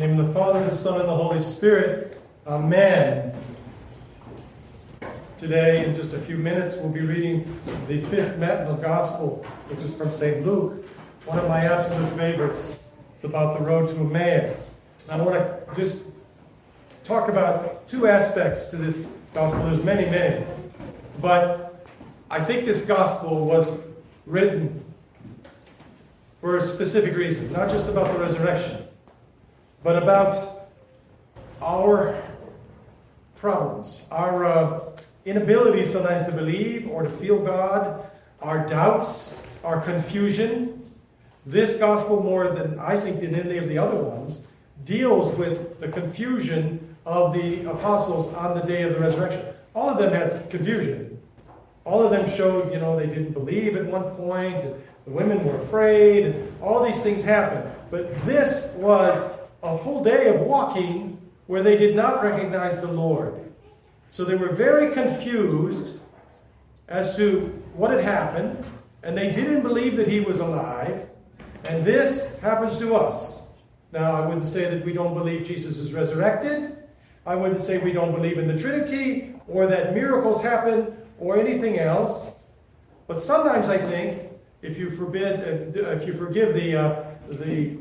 In the name of the Father, the Son, and the Holy Spirit. Amen. Today, in just a few minutes, we'll be reading the fifth Matinal Gospel, which is from St. Luke, one of my absolute favorites. It's about the road to Emmaus. And I want to just talk about two aspects to this Gospel. There's many. But I think this Gospel was written for a specific reason, not just about the resurrection, but about our problems, our inability sometimes to believe or to feel God, our doubts, our confusion. This gospel, more than I think than any of the other ones, deals with the confusion of the apostles on the day of the resurrection. All of them had confusion. All of them showed, they didn't believe at one point. The women were afraid. And all these things happened. But this was a full day of walking where they did not recognize the Lord. So they were very confused as to what had happened, and they didn't believe that he was alive. And this happens to us. Now, I wouldn't say that we don't believe Jesus is resurrected. I wouldn't say we don't believe in the Trinity, or that miracles happen, or anything else. But sometimes I think, if you forgive the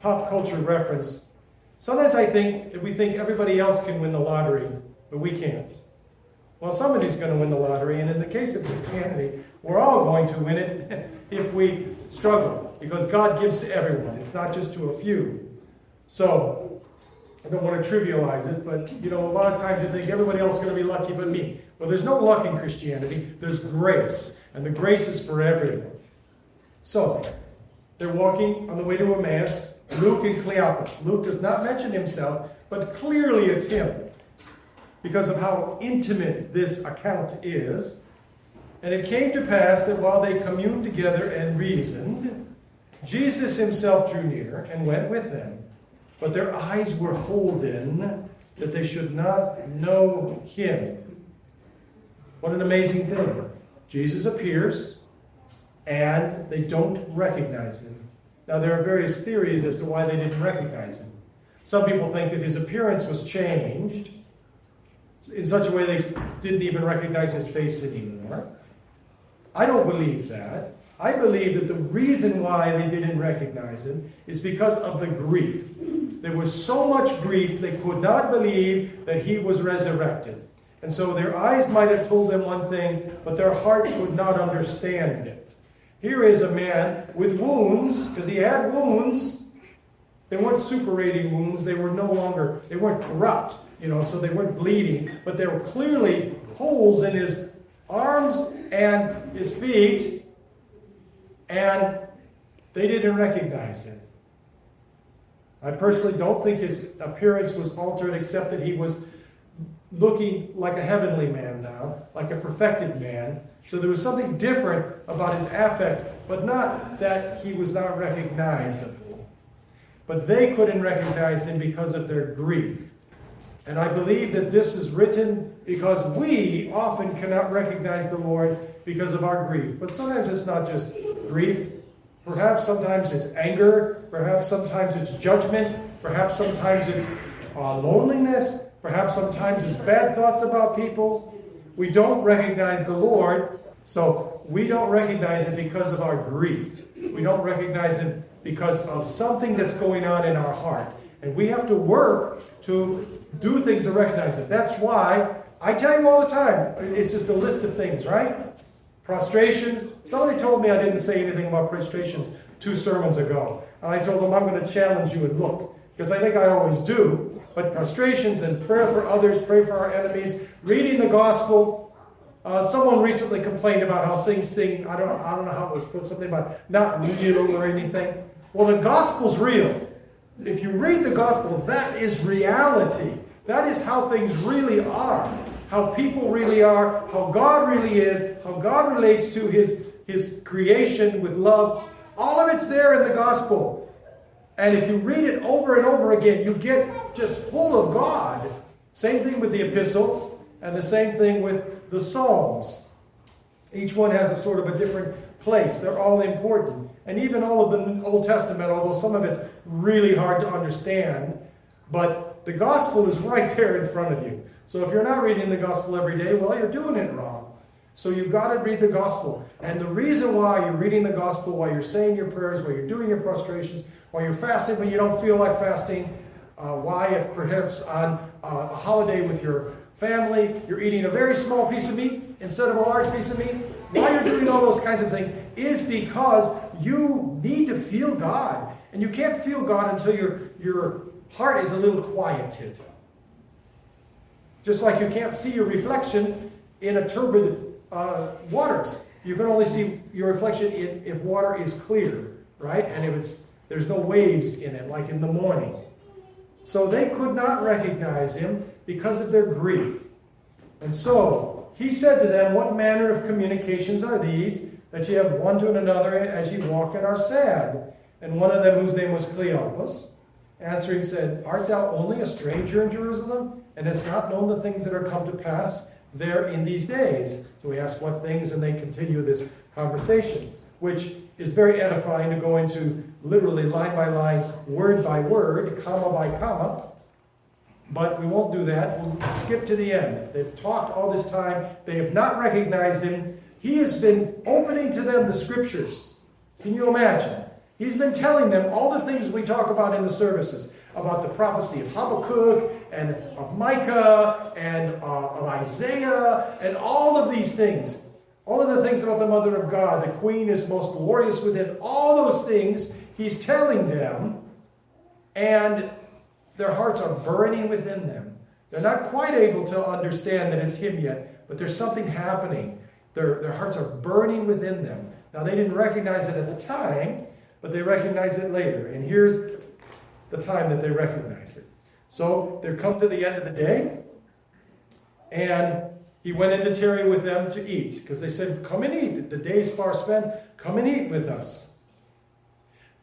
pop culture reference, sometimes I think that we think everybody else can win the lottery, but we can't. Well, somebody's going to win the lottery, and in the case of Christianity, we're all going to win it if we struggle, because God gives to everyone. It's not just to a few. So, I don't want to trivialize it, but, a lot of times you think everybody else is going to be lucky but me. Well, there's no luck in Christianity. There's grace, and the grace is for everyone. So, they're walking on the way to Emmaus, Luke and Cleopas. Luke does not mention himself, but clearly it's him, because of how intimate this account is. And it came to pass that while they communed together and reasoned, Jesus himself drew near and went with them. But their eyes were holden that they should not know him. What an amazing thing. Jesus appears, and they don't recognize him. Now, there are various theories as to why they didn't recognize him. Some people think that his appearance was changed in such a way they didn't even recognize his face anymore. I don't believe that. I believe that the reason why they didn't recognize him is because of the grief. There was so much grief they could not believe that he was resurrected. And so their eyes might have told them one thing, but their hearts would not understand it. Here is a man with wounds, because he had wounds. They weren't suppurating wounds. They weren't corrupt, so they weren't bleeding. But there were clearly holes in his arms and his feet, and they didn't recognize him. I personally don't think his appearance was altered, except that he was looking like a heavenly man now, like a perfected man. So there was something different about his affect, but not that he was not recognizable. But they couldn't recognize him because of their grief. And I believe that this is written because we often cannot recognize the Lord because of our grief. But sometimes it's not just grief. Perhaps sometimes it's anger. Perhaps sometimes it's judgment. Perhaps sometimes it's loneliness. Perhaps sometimes it's bad thoughts about people. We don't recognize the Lord, so we don't recognize him because of our grief. We don't recognize him because of something that's going on in our heart. And we have to work to do things to recognize it. That's why I tell you all the time, it's just a list of things, right? Prostrations. Somebody told me I didn't say anything about prostrations 2 sermons ago. And I told them I'm going to challenge you and look, because I think I always do. But prostrations and prayer for others, pray for our enemies, reading the gospel. Someone recently complained about how I don't know how it was put, something about not real or anything. Well, the gospel's real. If you read the gospel, that is reality. That is how things really are. How people really are, how God really is, how God relates to his creation with love. All of it's there in the gospel. And if you read it over and over again, you get just full of God. Same thing with the epistles, and the same thing with the Psalms. Each one has a sort of a different place. They're all important. And even all of the Old Testament, although some of it's really hard to understand, but the gospel is right there in front of you. So if you're not reading the gospel every day, well, you're doing it wrong. So you've got to read the gospel. And the reason why you're reading the gospel, why you're saying your prayers, why you're doing your prostrations, why you're fasting when you don't feel like fasting, why if perhaps on a holiday with your family, you're eating a very small piece of meat instead of a large piece of meat, why you're doing all those kinds of things is because you need to feel God. And you can't feel God until your heart is a little quieted. Just like you can't see your reflection in a turbid waters. You can only see your reflection if water is clear, right? And if there's no waves in it, like in the morning. So they could not recognize him because of their grief. And so he said to them, "What manner of communications are these that ye have one to another as ye walk and are sad?" And one of them, whose name was Cleopas, answering said, "Art thou only a stranger in Jerusalem, and hast not known the things that are come to pass there in these days?" So he asked what things, and they continue this conversation, which is very edifying to go into literally line by line, word by word, comma by comma. But we won't do that. We'll skip to the end. They've talked all this time. They have not recognized him. He has been opening to them the scriptures. Can you imagine? He's been telling them all the things we talk about in the services, about the prophecy of Habakkuk and of Micah and of Isaiah and all of these things. All of the things about the Mother of God, the Queen is most glorious within. All those things he's telling them, and their hearts are burning within them. They're not quite able to understand that it's him yet, but there's something happening. Their hearts are burning within them. Now, they didn't recognize it at the time, but they recognize it later. And here's the time that they recognize it. So they come to the end of the day, and he went in to tarry with them to eat, because they said, "Come and eat. The day's far spent. Come and eat with us."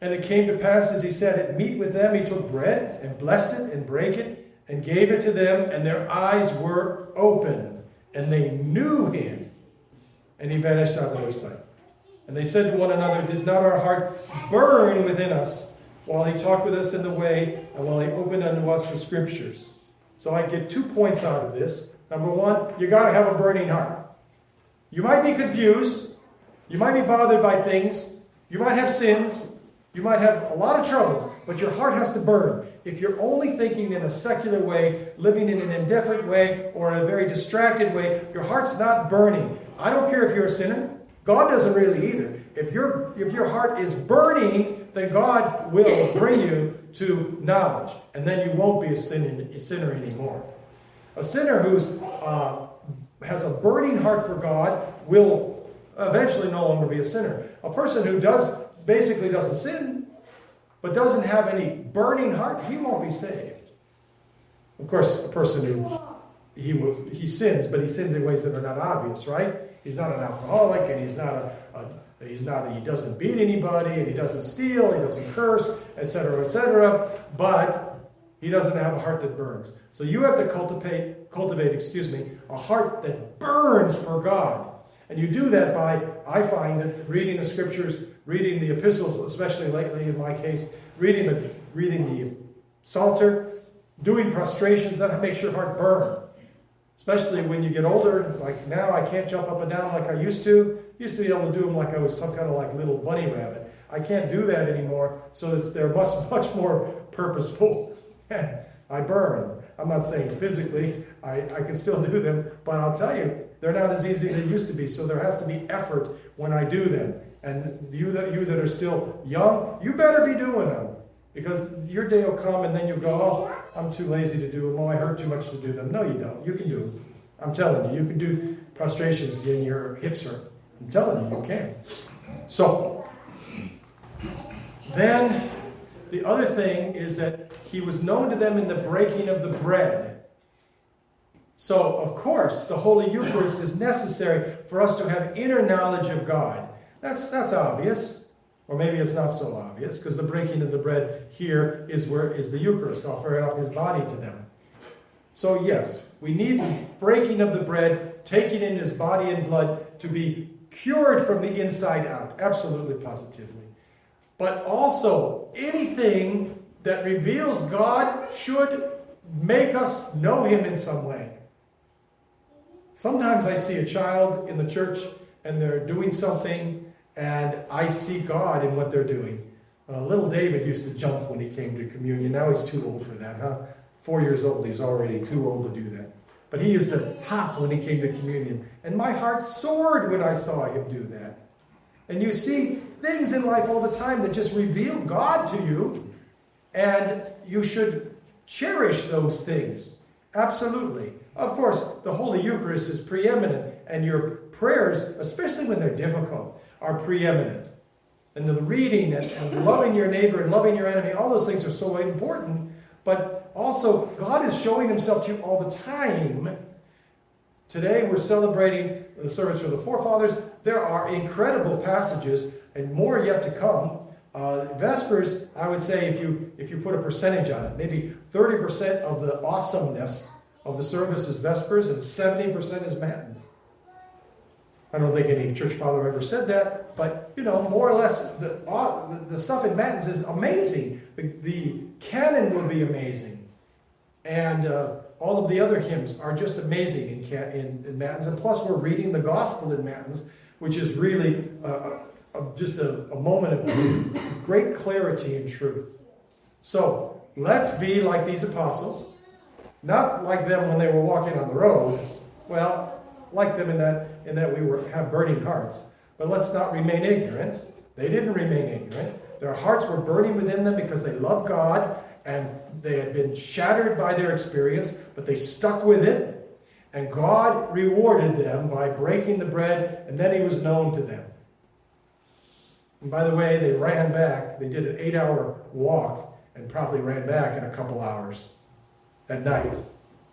And it came to pass, as he said at meat with them, he took bread and blessed it and brake it and gave it to them, and their eyes were open, and they knew him, and he vanished out of their sight. And they said to one another, "Did not our heart burn within us while he talked with us in the way, and while he opened unto us the scriptures?" So I get 2 points out of this. Number one, you got to have a burning heart. You might be confused. You might be bothered by things. You might have sins. You might have a lot of troubles, but your heart has to burn. If you're only thinking in a secular way, living in an indifferent way, or in a very distracted way, your heart's not burning. I don't care if you're a sinner. God doesn't really either. If your heart is burning, then God will bring you to knowledge, and then you won't be a sinner anymore. A sinner who has a burning heart for God will eventually no longer be a sinner. A person who basically doesn't sin, but doesn't have any burning heart, he won't be saved. Of course, a person who he sins, but he sins in ways that are not obvious, right? He's not an alcoholic, and he doesn't beat anybody, and he doesn't steal, he doesn't curse, etc., etc. But he doesn't have a heart that burns. So you have to cultivate, a heart that burns for God. And you do that by, I find, that reading the scriptures, reading the epistles, especially lately in my case, reading the Psalter, doing prostrations, that makes your heart burn. Especially when you get older, like now I can't jump up and down like I used to. Used to be able to do them like I was some kind of like little bunny rabbit. I can't do that anymore, so they're much more purposeful. I burn. I'm not saying physically, I can still do them, but I'll tell you, they're not as easy as they used to be, so there has to be effort when I do them. And you that are still young, you better be doing them, because your day will come and then you'll go, "Oh, I'm too lazy to do them. Oh, I hurt too much to do them." No, you don't. You can do them. I'm telling you, you can do prostrations and your hips hurt. I'm telling you, you can. So, then the other thing is that he was known to them in the breaking of the bread. So, of course, the Holy Eucharist is necessary for us to have inner knowledge of God. That's obvious. Or maybe it's not so obvious, because the breaking of the bread here is the Eucharist, offering up his body to them. So yes, we need the breaking of the bread, taking in his body and blood to be cured from the inside out. absolutely positively. But also, anything that reveals God should make us know him in some way. Sometimes I see a child in the church and they're doing something and I see God in what they're doing. Little David used to jump when he came to communion. Now he's too old for that, huh? 4 years old, he's already too old to do that. But he used to hop when he came to communion. And my heart soared when I saw him do that. And you see things in life all the time that just reveal God to you. And you should cherish those things. Absolutely. Of course, the Holy Eucharist is preeminent. And your prayers, especially when they're difficult, are preeminent. And the reading and loving your neighbor and loving your enemy, all those things are so important. But also, God is showing himself to you all the time. Today, we're celebrating the service for the forefathers. There are incredible passages, and more yet to come. Vespers, I would say, if you put a percentage on it, maybe 30% of the awesomeness of the service is Vespers, and 70% is Matins. I don't think any church father ever said that, but, more or less, the stuff in Matins is amazing. The canon will be amazing. And all of the other hymns are just amazing in Matins. And plus, we're reading the Gospel in Matins, which is really just a moment of great clarity and truth. So, let's be like these apostles. Not like them when they were walking on the road. Well, like them in that we have burning hearts. But let's not remain ignorant. They didn't remain ignorant. Their hearts were burning within them because they loved God and they had been shattered by their experience, but they stuck with it. And God rewarded them by breaking the bread, and then he was known to them. And by the way, they ran back. They did an 8-hour walk and probably ran back in a couple hours at night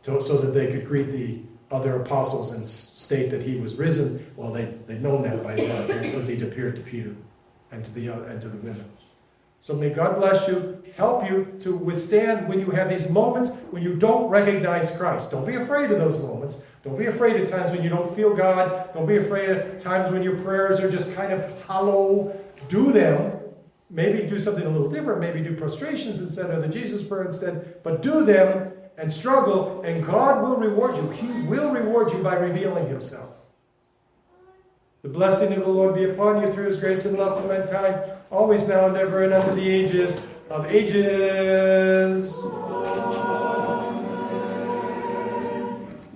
so that they could greet the other apostles and state that he was risen. Well, they'd known that by then because he'd appeared to Peter and to the women. So may God bless you, help you to withstand when you have these moments when you don't recognize Christ. Don't be afraid of those moments. Don't be afraid of times when you don't feel God. Don't be afraid of times when your prayers are just kind of hollow. Do them. Maybe do something a little different. Maybe do prostrations instead of the Jesus prayer instead. But do them and struggle, and God will reward you. He will reward you by revealing himself. The blessing of the Lord be upon you through his grace and love for mankind, always now and ever and unto the ages of ages.